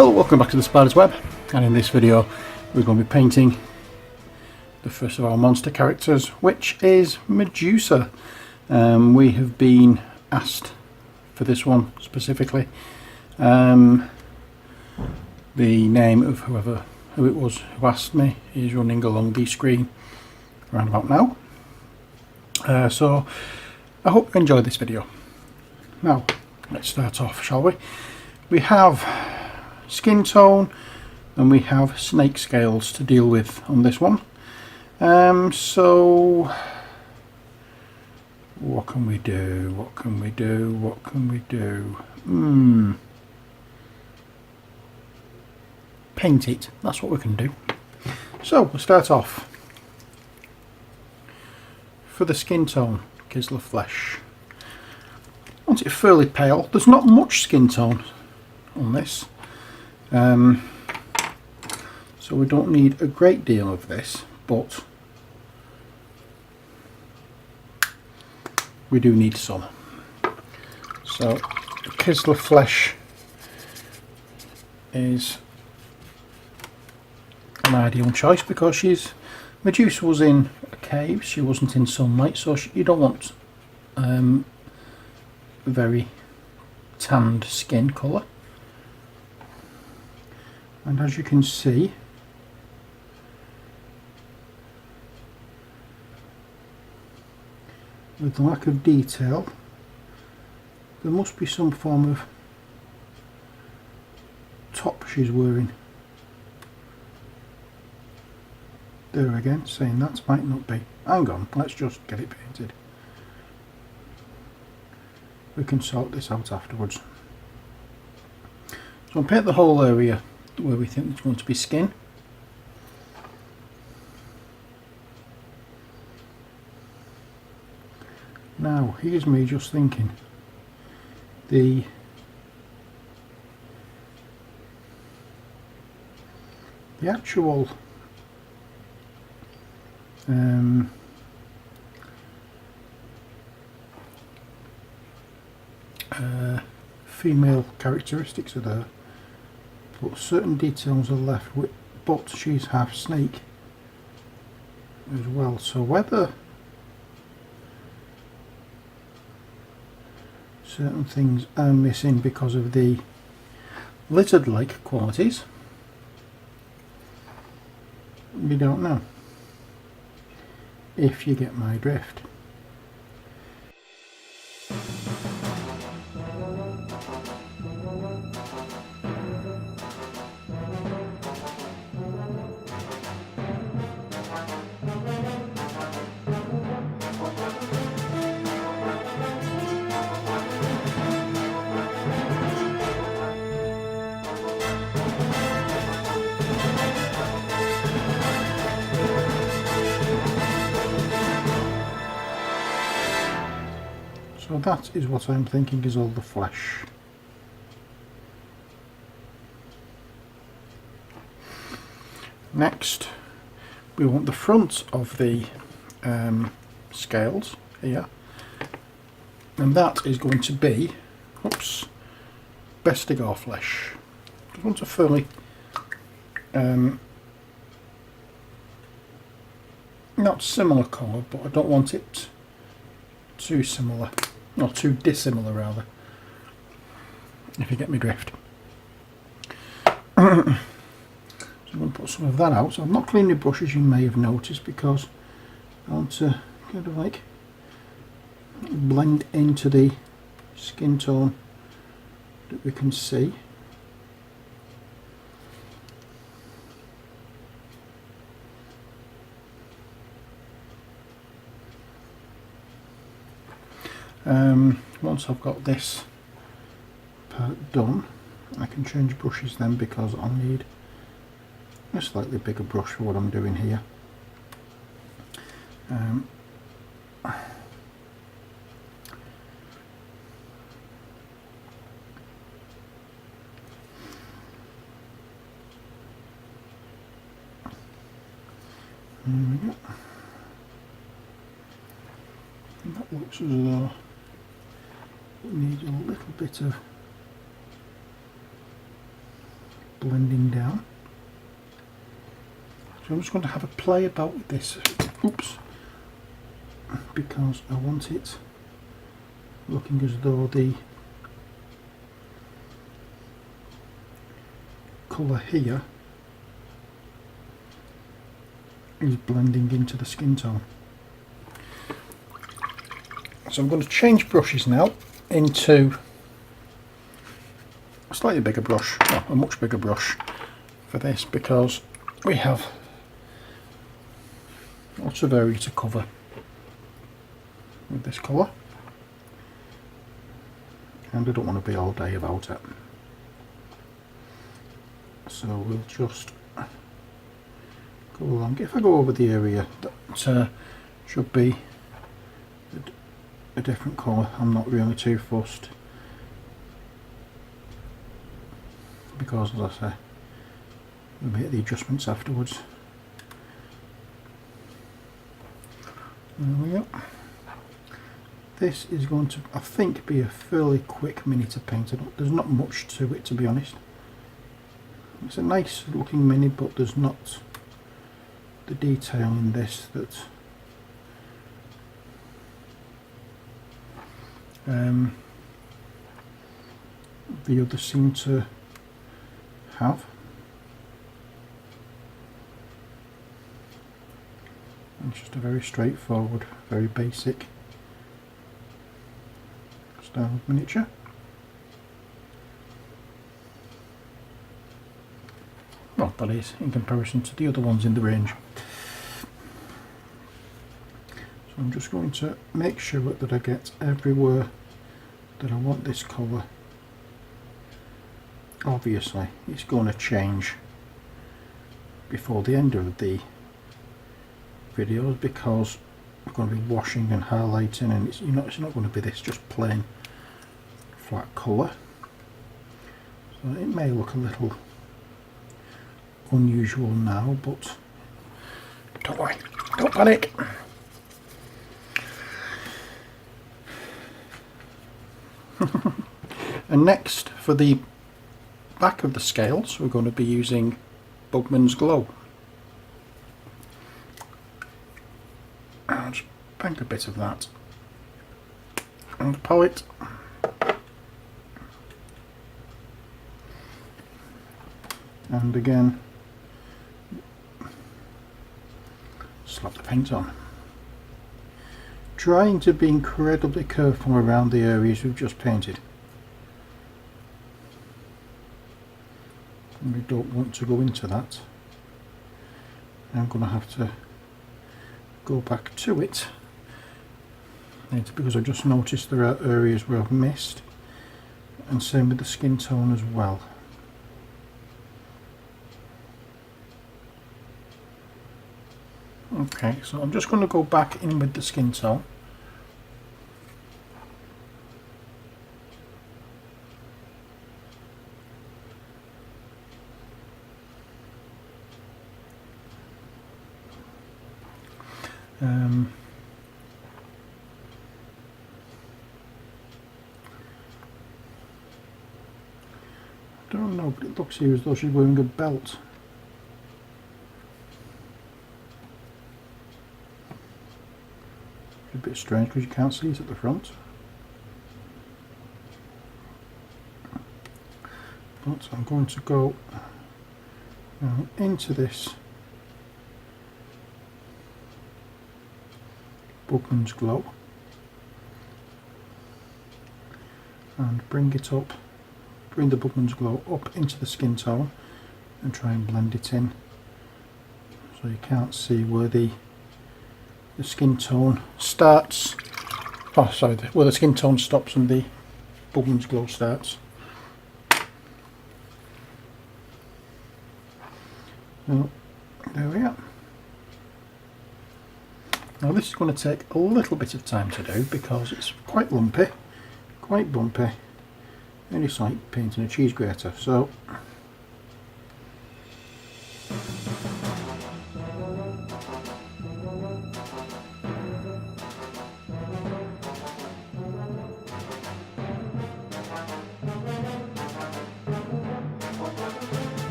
Hello, welcome back to the Spider's Web, and in this video we're going to be painting the first of our monster characters, which is Medussa. We have been asked for this one specifically. The name of who it was who asked me is running along the screen around about now. So I hope you enjoyed this video. Now let's start off, shall we? We have skin tone and we have snake scales to deal with on this one. So what can we do? What can we do? What can we do? Paint it. That's what we can do. So we'll start off. For the skin tone, Kisler flesh. I want it fairly pale. There's not much skin tone on this, so we don't need a great deal of this, but we do need some. So Kisler flesh is an ideal choice because Medussa was in a cave, she wasn't in sunlight, so you don't want very tanned skin colour. And as you can see, with the lack of detail, there must be some form of top she's wearing. There again, saying that might not be. Hang on, let's just get it painted. We can sort this out afterwards. So I'll paint the whole area where we think there's going to be skin. Now, here's me just thinking. The actual female characteristics are there, but certain details are left with, but she's half snake as well, so whether certain things are missing because of the lizard-like qualities, we don't know, if you get my drift. So that is what I'm thinking is all the flesh. Next, we want the front of the scales here, and that is going to be, Bestigar flesh. I want a fairly not similar colour, but I don't want it too similar. Or too dissimilar rather, if you get me drift. So I'm going to put some of that out. So I'm not cleaning the brush, as you may have noticed, because I want to kind of like blend into the skin tone that we can see. Once I've got this part done, I can change brushes then, because I'll need a slightly bigger brush for what I'm doing here. There we go. And that looks as though it needs a little bit of blending down. So I'm just going to have a play about with this, oops, because I want it looking as though the colour here is blending into the skin tone. So I'm going to change brushes now into a slightly bigger brush, well, a much bigger brush for this, because we have lots of area to cover with this colour, and I don't want to be all day about it. So we'll just go along. If I go over the area that should be a different colour, I'm not really too fussed, because as I say, we'll make the adjustments afterwards. There we go. This is going to, I think, be a fairly quick mini to paint. There's not much to it, to be honest. It's a nice looking mini, but there's not the detail in this that the others seem to have. It's just a very straightforward, very basic style of miniature. Well, that is, in comparison to the other ones in the range. So I'm just going to make sure that I get everywhere that I want this colour. Obviously it's going to change before the end of the videos, because we're going to be washing and highlighting, and it's not going to be this just plain flat colour. So it may look a little unusual now, but don't worry, don't panic. And next, for the back of the scales, we're going to be using Bugman's Glow. I'll just bank a bit of that on the palette. And again, slap the paint on. Trying to be incredibly careful around the areas we've just painted. And we don't want to go into that. I'm going to have to go back to it, because I just noticed there are areas where I've missed, and same with the skin tone as well. Okay, so I'm just going to go back in with the skin tone. I don't know, but it looks here as though she's wearing a belt. It's a bit strange because you can't see it at the front. But I'm going to go into this Bugman's Glow and bring it up, bring the Bugman's Glow up into the skin tone and try and blend it in, so you can't see where the skin tone starts, oh sorry, where the skin tone stops and the Bugman's Glow starts. So there we are. Now this is going to take a little bit of time to do because it's quite lumpy, quite bumpy, and it's like painting a cheese grater. So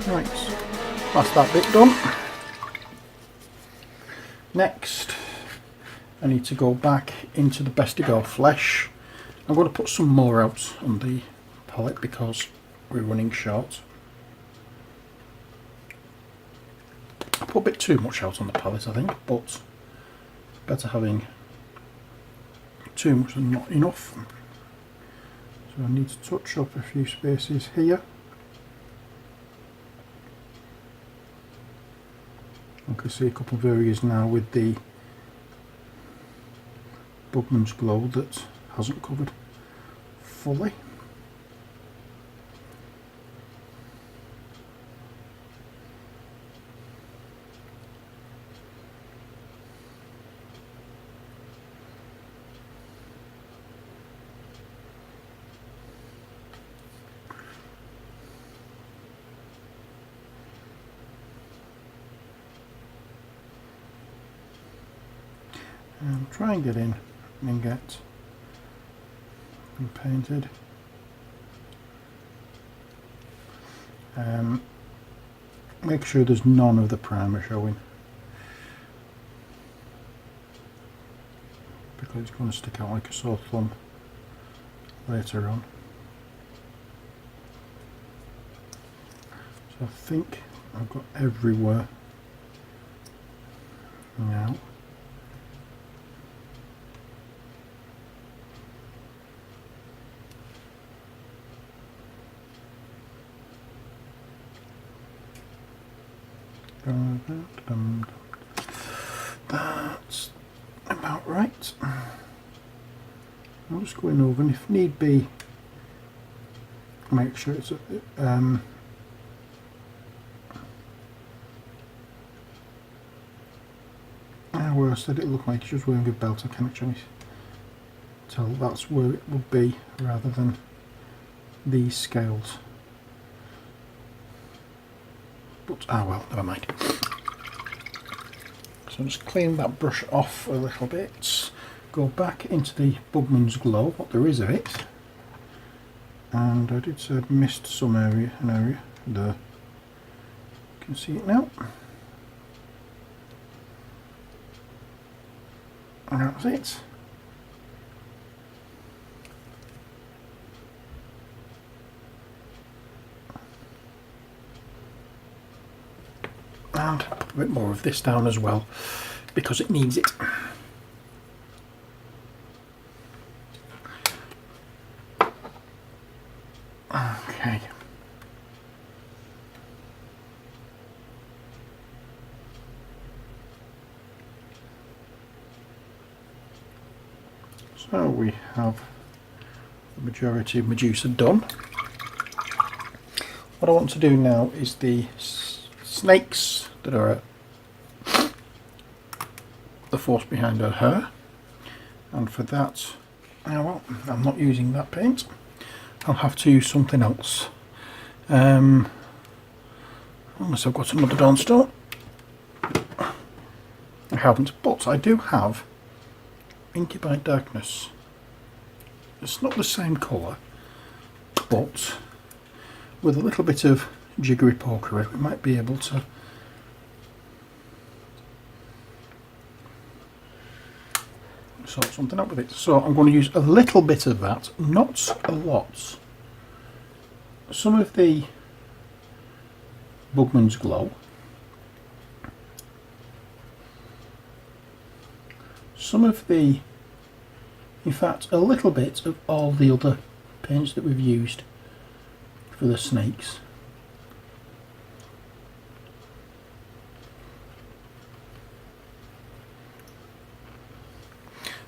Right, that's that bit done. Next, I need to go back into the Bestigo flesh. I'm going to put some more out on the palette because we're running short. I put a bit too much out on the palette, I think, but better having too much than not enough. So I need to touch up a few spaces here. I can see a couple of areas now with the Bugman's Glow that hasn't covered fully. And try and get in and get them painted. Make sure there's none of the primer showing, because it's going to stick out like a sore thumb later on. So I think I've got everywhere now. That's about right. I'm just going over, and if need be, make sure it's where I said it looked like she was wearing a belt. I can actually tell that's where it would be rather than these scales. But well, never mind. So just clean that brush off a little bit, go back into the Bugman's Glow, what there is of it, and I did say I'd missed some area, an area there. You can see it now. And that's it. And put a bit more of this down as well, because it needs it. Okay. So we have the majority of Medussa done. What I want to do now is the snakes that are the force behind her hair, and for that, well, I'm not using that paint. I'll have to use something else, unless I've got another Dawnstone. I haven't, but I do have Inky by Darkness. It's not the same colour, but with a little bit of jiggery pokery we might be able to sort something out with it. So I'm going to use a little bit of that, not a lot. Some of the Bugman's Glow, some of the, in fact a little bit of all the other paints that we've used for the snakes.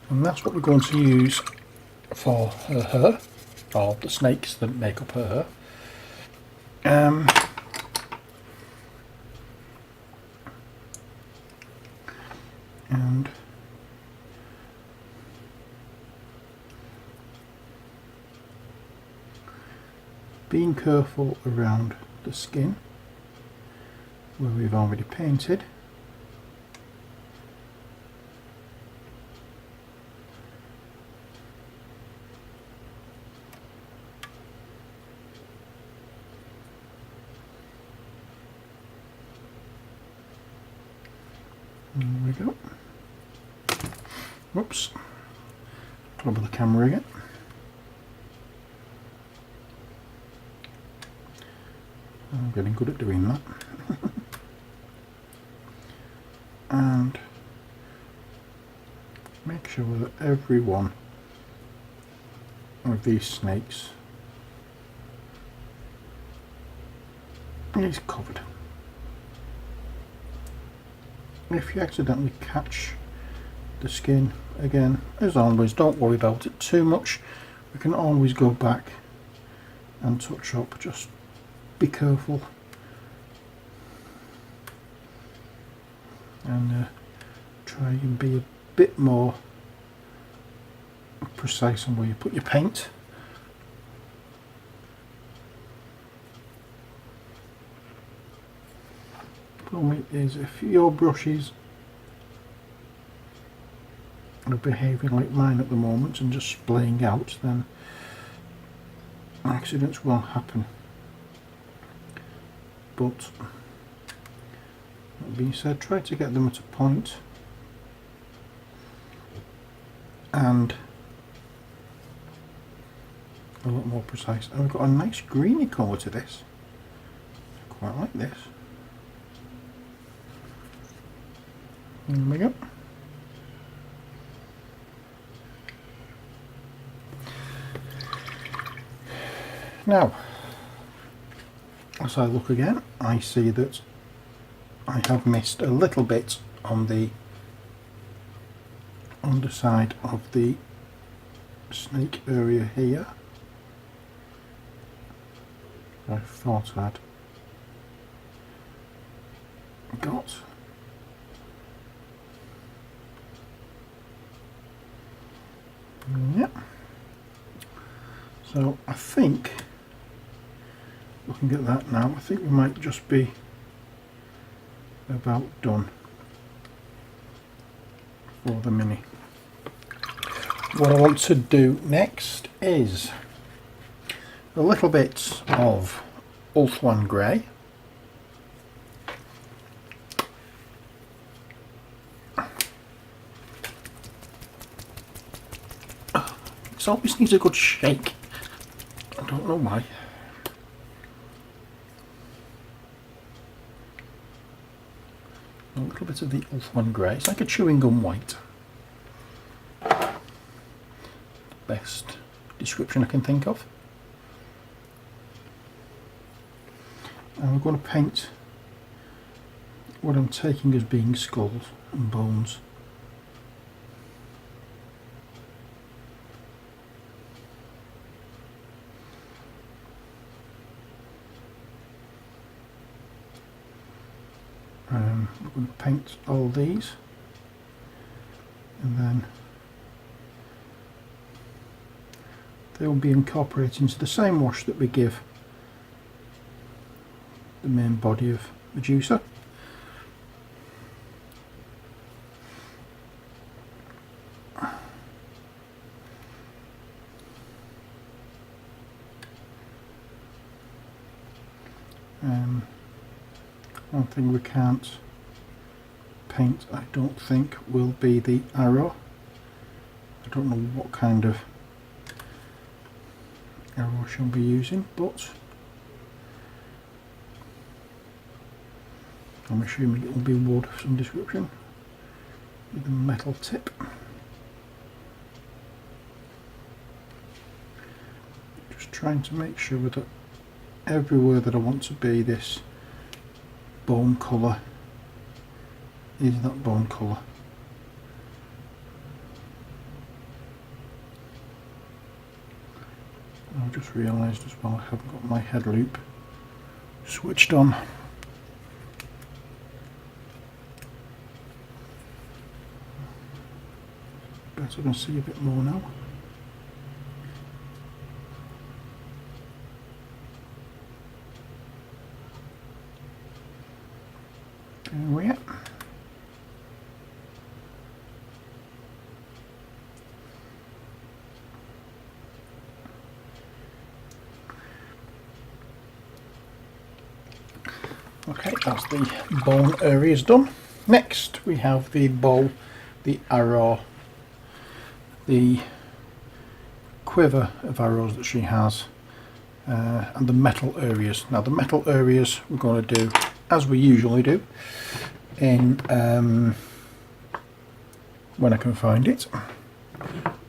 And that's what we're going to use for her hair, or the snakes that make up her hair. And being careful around the skin where we've already painted. we go. Whoops. Trouble the camera again. I'm getting good at doing that. And make sure that every one of these snakes is covered. If you accidentally catch the skin, again, as always, don't worry about it too much. We can always go back and touch up, just be careful and try and be a bit more precise on where you put your paint. Problem is, if your brushes are behaving like mine at the moment and just splaying out, then accidents will happen. But that being said, try to get them at a point and a lot more precise. And we've got a nice greeny colour to this. I quite like this. There we go. Now, as I look again, I see that I have missed a little bit on the underside of the snake area here. I thought I'd got. Yeah. So I think, looking at that now, I think we might just be about done for the mini. What I want to do next is a little bit of Electron Grey. This always needs a good shake. I don't know why. A little bit of the Electron Grey. It's like a chewing gum white. Best description I can think of. And we're going to paint what I'm taking as being skulls and bones. We're going to paint all these, and then they will be incorporated into the same wash that we give the main body of Medussa. One thing we can't paint, I don't think, will be the arrow. I don't know what kind of arrow she'll be using, but I'm assuming it will be wood of some description with a metal tip. Just trying to make sure that everywhere that I want to be this bone colour is that bone colour. I've just realised as well I haven't got my head loop switched on. Bet I can see a bit more now. There we are. Okay, that's the bone areas done. Next we have the bow, the arrow, the quiver of arrows that she has, and the metal areas. Now the metal areas we're going to do as we usually do in when I can find it.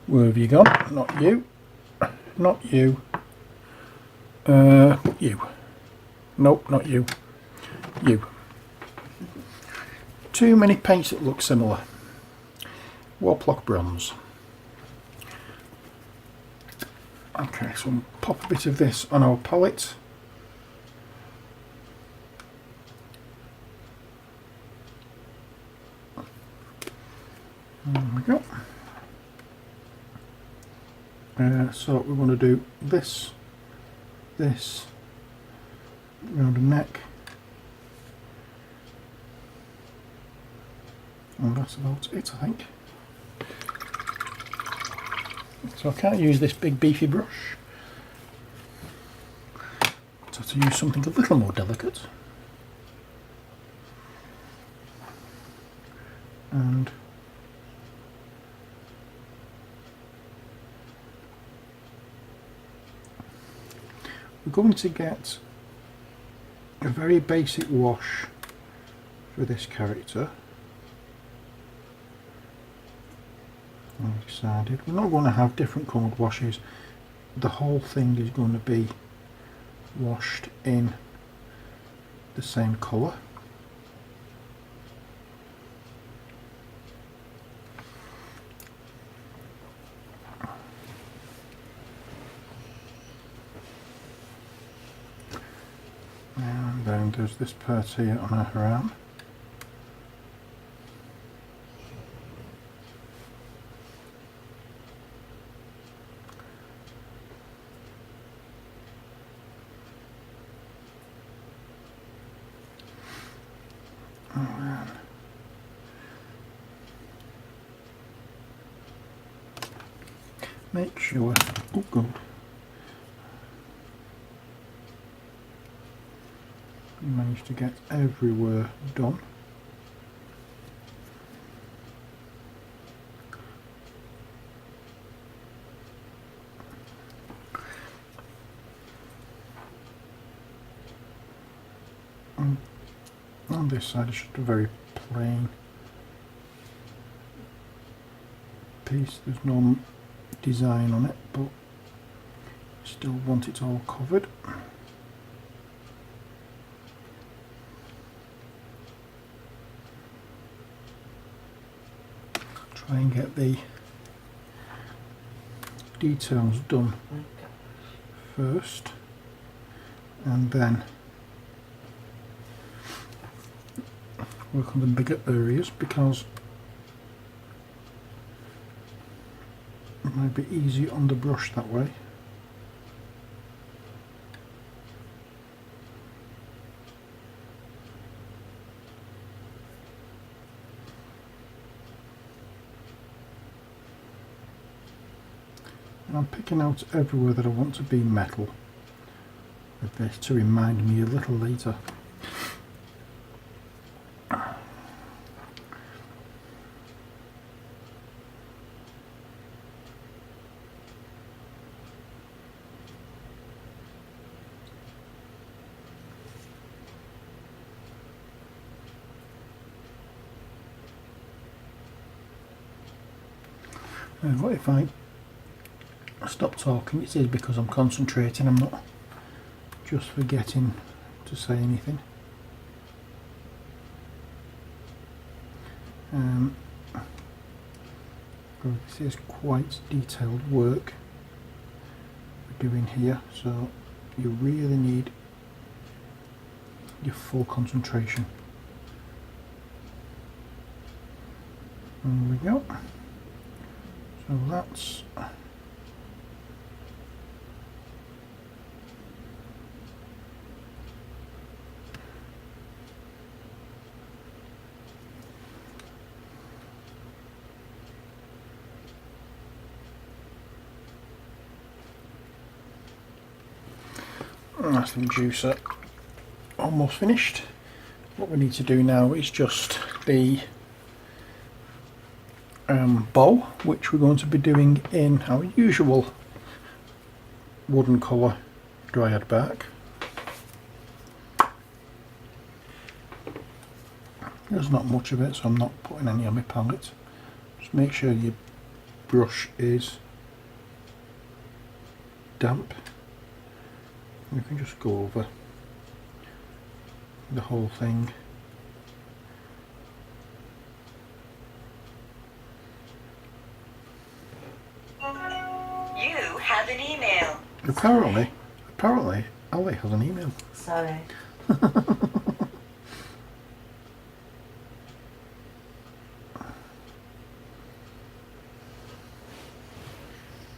Where have you gone? Not you. Not you. You. Nope, not you. You. Too many paints that look similar. Warplock bronze. Okay, so we'll pop a bit of this on our palette. There we go. So we're going to do this round the neck, and that's about it, I think. So I can't use this big beefy brush, so to use something a little more delicate. And we're going to get a very basic wash for this character. I'm excited. We're not going to have different coloured washes. The whole thing is going to be washed in the same colour. And then there's this part here on her arm. Make sure, oh god, you managed to get everywhere done. And on this side it's just a very plain piece, there's no design on it, but still want it all covered. Try and get the details done first, and then work on the bigger areas, because it might be easier on the brush that way. And I'm picking out everywhere that I want to be metal with this to remind me a little later. And what if I stop talking? It is because I'm concentrating, I'm not just forgetting to say anything. This is quite detailed work we're doing here, so you really need your full concentration. There we go. So that's the Medussa almost finished. What we need to do now is just the bow, which we're going to be doing in our usual wooden colour dryad bark. There's not much of it, so I'm not putting any on my palette. Just make sure your brush is damp. You can just go over the whole thing. You have an email. Apparently Ali has an email. Sorry.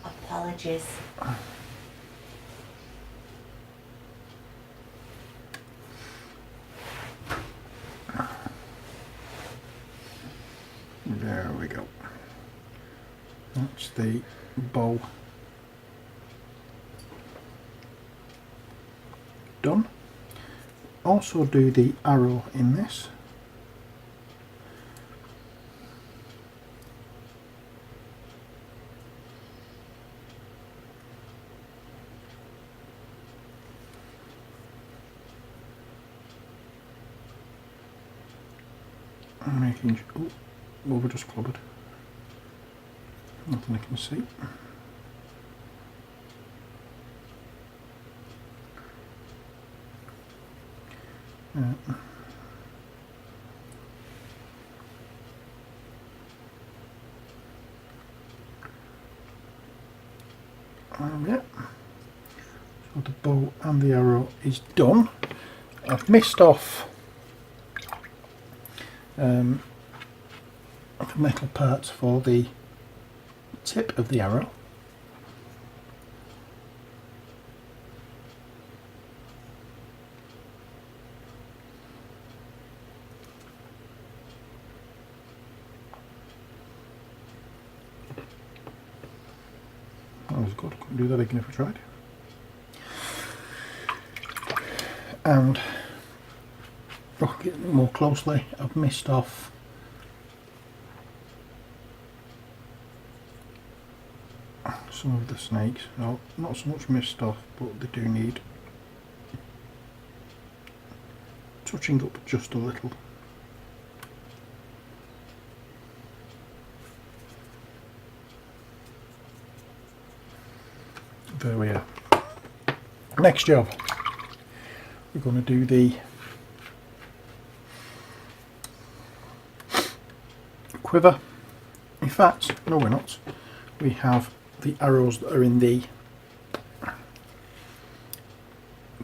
Apologies. There we go. That's the bow done. Also do the arrow in this. Making sure, oh, we're just clobbered. Nothing I can see. Yeah. So the bow and the arrow is done. I've missed off the metal parts for the tip of the arrow. That was good, couldn't do that again if I tried. And looking at it more closely, I've missed off some of the snakes. No, not so much missed off, but they do need touching up just a little. There we are. Next job, we're going to do the quiver. In fact, no we're not. We have the arrows that are in the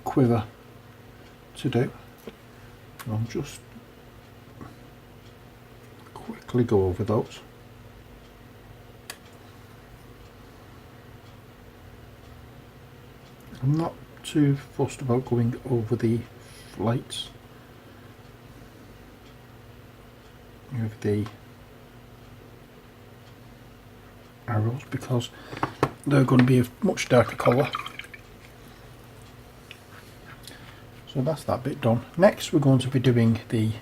quiver to do. I'll just quickly go over those. I'm not too fussed about going over the flights of the arrows because they're going to be a much darker colour. So that's that bit done. Next we're going to be doing the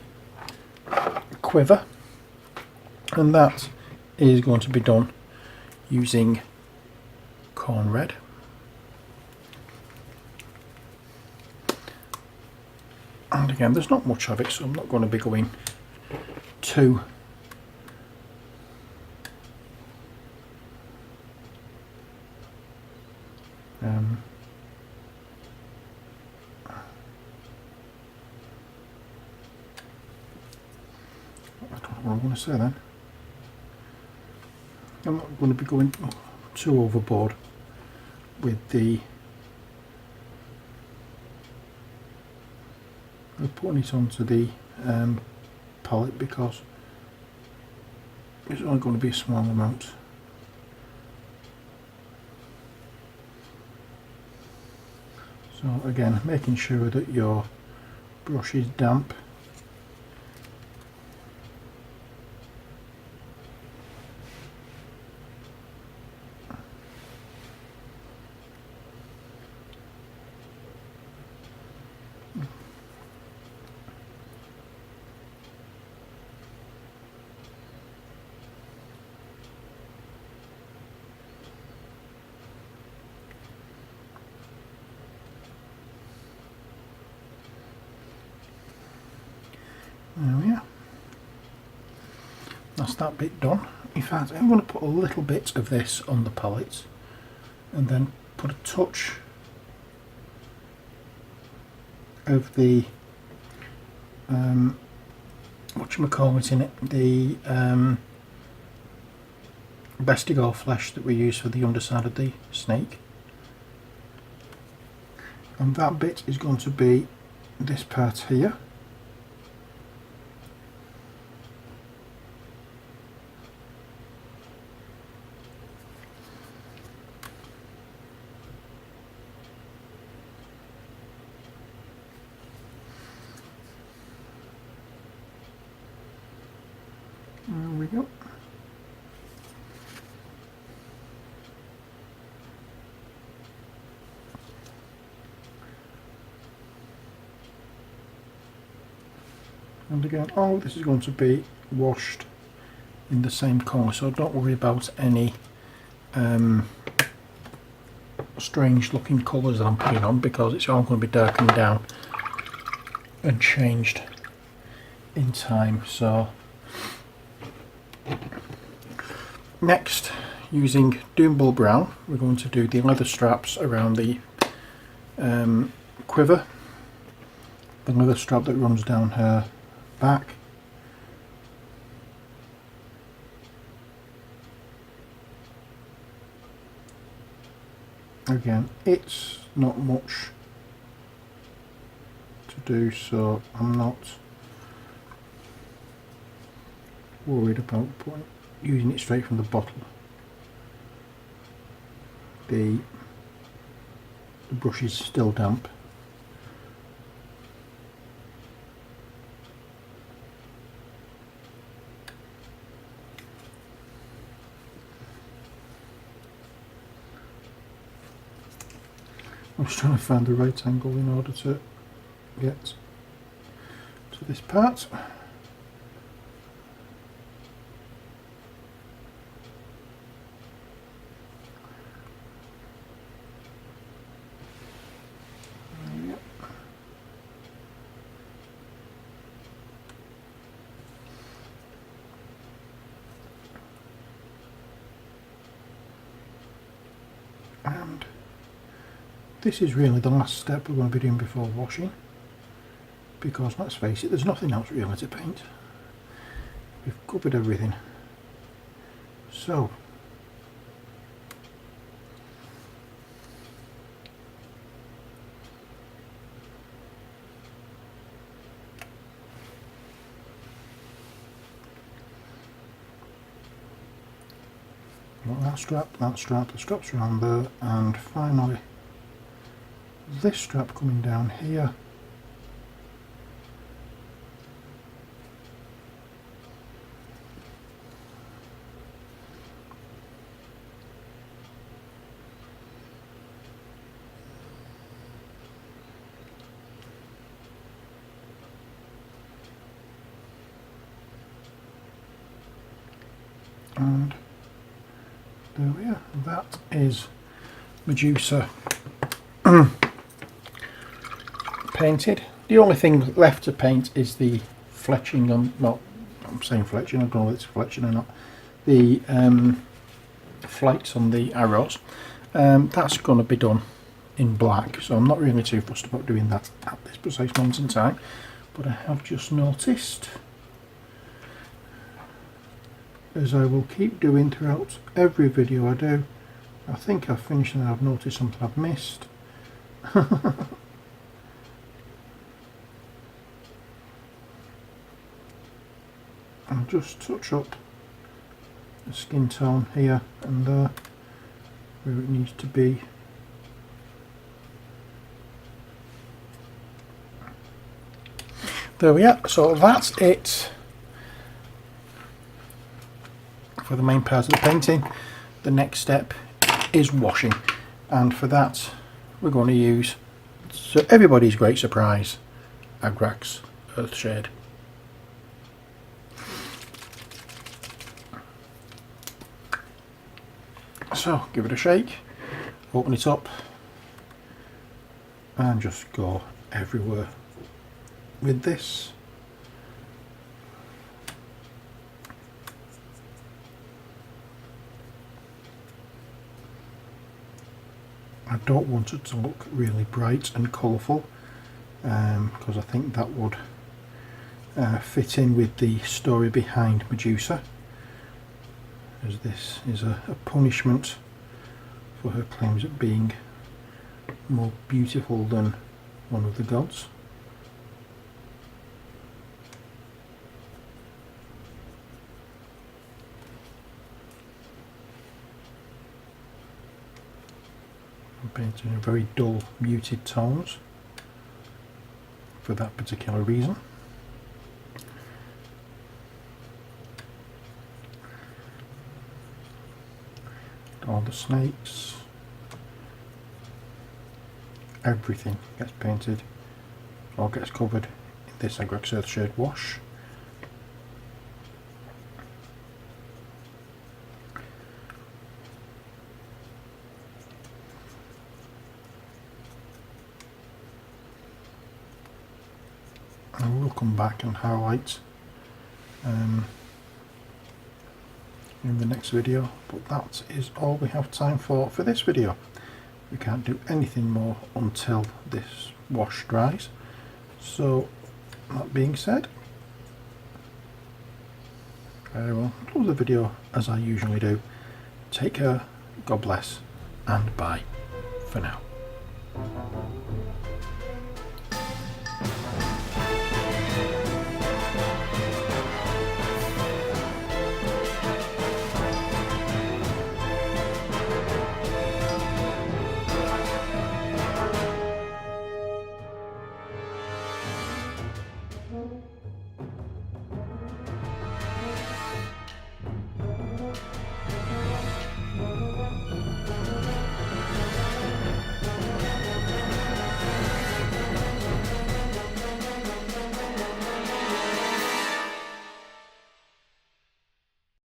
quiver, and that is going to be done using corn red. And again, there's not much of it, so I'm not going to be going too I don't know what I want to say then. I'm not going to be going too overboard with the putting it onto the palette because it's only going to be a small amount. So again, making sure that your brush is damp. There we are. That's that bit done. In fact, I'm going to put a little bit of this on the palette and then put a touch of the whatchamacallit in it, the Bestigar flesh that we use for the underside of the snake. And that bit is going to be this part here. There we go. And again, all this is going to be washed in the same colour, so don't worry about any strange looking colours that I'm putting on, because it's all going to be darkened down and changed in time. So next, using Doombull Brown, we're going to do the leather straps around the quiver, the leather strap that runs down her back. Again, it's not much to do, so I'm not worried about using it straight from the bottle. The brush is still damp. I'm just trying to find the right angle in order to get to this part. And this is really the last step we're going to be doing before washing, because let's face it, there's nothing else really to paint. We've covered everything. So that strap, the straps around there, and finally this strap coming down here. And there we are. That is Medussa painted. The only thing left to paint is the fletching on, well, I'm saying fletching, I don't know if it's fletching or not, the flights on the arrows. That's going to be done in black, so I'm not really too fussed about doing that at this precise moment in time. But I have just noticed, as I will keep doing throughout every video I do, I think I've finished and I've noticed something I've missed. I'll just touch up the skin tone here and there where it needs to be. There we are. So that's it for the main part of the painting. The next step is washing, and for that we're going to use, so everybody's great surprise, Agrax Earthshade. So give it a shake, open it up, and just go everywhere with this. I don't want it to look really bright and colourful, because I think that would fit in with the story behind Medussa, as this is a punishment for her claims at being more beautiful than one of the gods. I'm painting in very dull, muted tones for that particular reason. All the snakes, everything gets painted or gets covered in this Agrex Earthshade wash. I will come back and highlight in the next video, but that is all we have time for this video. We can't do anything more until this wash dries. So that being said, I will close the video as I usually do. Take care, God bless, and bye for now.